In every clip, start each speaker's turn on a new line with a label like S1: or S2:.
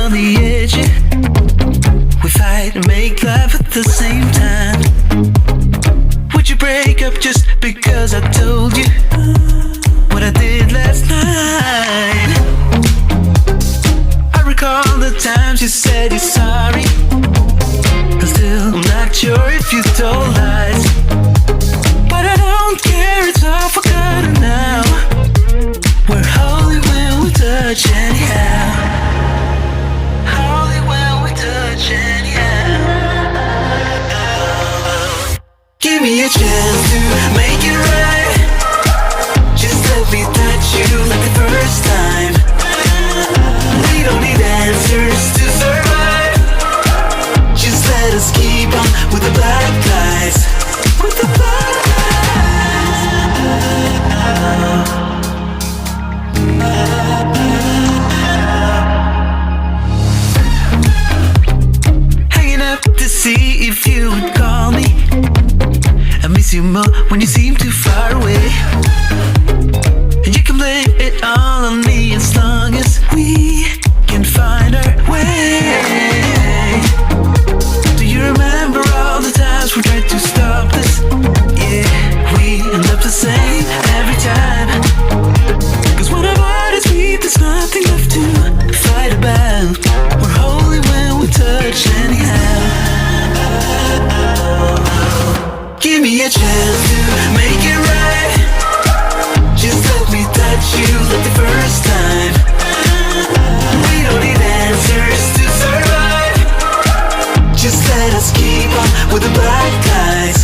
S1: on the edge, yeah. We fight and make love at the same time. Would you break up just because I told you what I did last night? I recall the times you said you're sorry, but still I'm not sure if you told lies. But I don't care, it's all forgotten now. We're holy when we touch anyhow. Holy when we touch anyhow. Give me a chance to make it right. Just let me touch you like the first time. We don't need answers to survive. Just let us keep on with the black guys. With the black hanging up to see if you would call me. I miss you more when you seem too far away. And you can blame it all on me as long as we can find our way. Do you remember all the times we tried to stop this? Yeah, we end up the same every time. Cause when our bodies meet, there's nothing left to fight about. We're holy when we touch anyhow. Give me a chance to make it right. Just let me touch you like the first time. We don't need answers to survive. Just let us keep on with the black guys.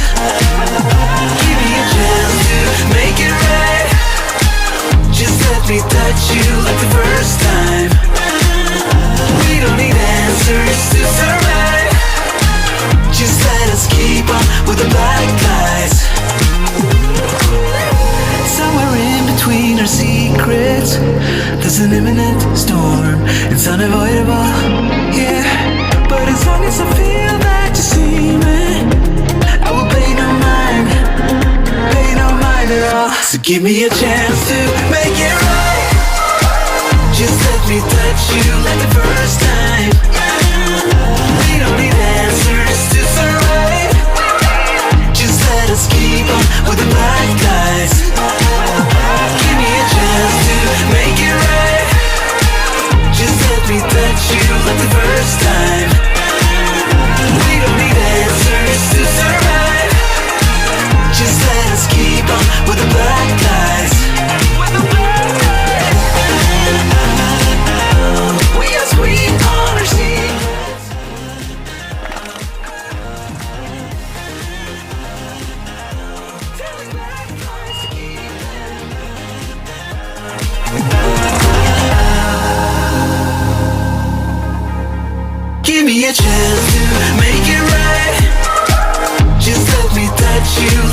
S1: Give me a chance to make it right. Just let me touch you like the first time. We don't need answers to survive. Just let us keep on with the black guys. Somewhere in between our secrets, there's an imminent storm. It's unavoidable, yeah. But as long as I feel that you see me, I will pay no mind at all. So give me a chance to make it right. Just let me touch you like the first time. We don't need answers to survive. Just let us keep on with the black guys. Give me a chance to make it right. Just let me touch you like the first time. We don't need answers to survive. Just let us keep on with the black guys. With the black guys. We are sweet on our secrets. Give me a chance to make it right. Just let me touch you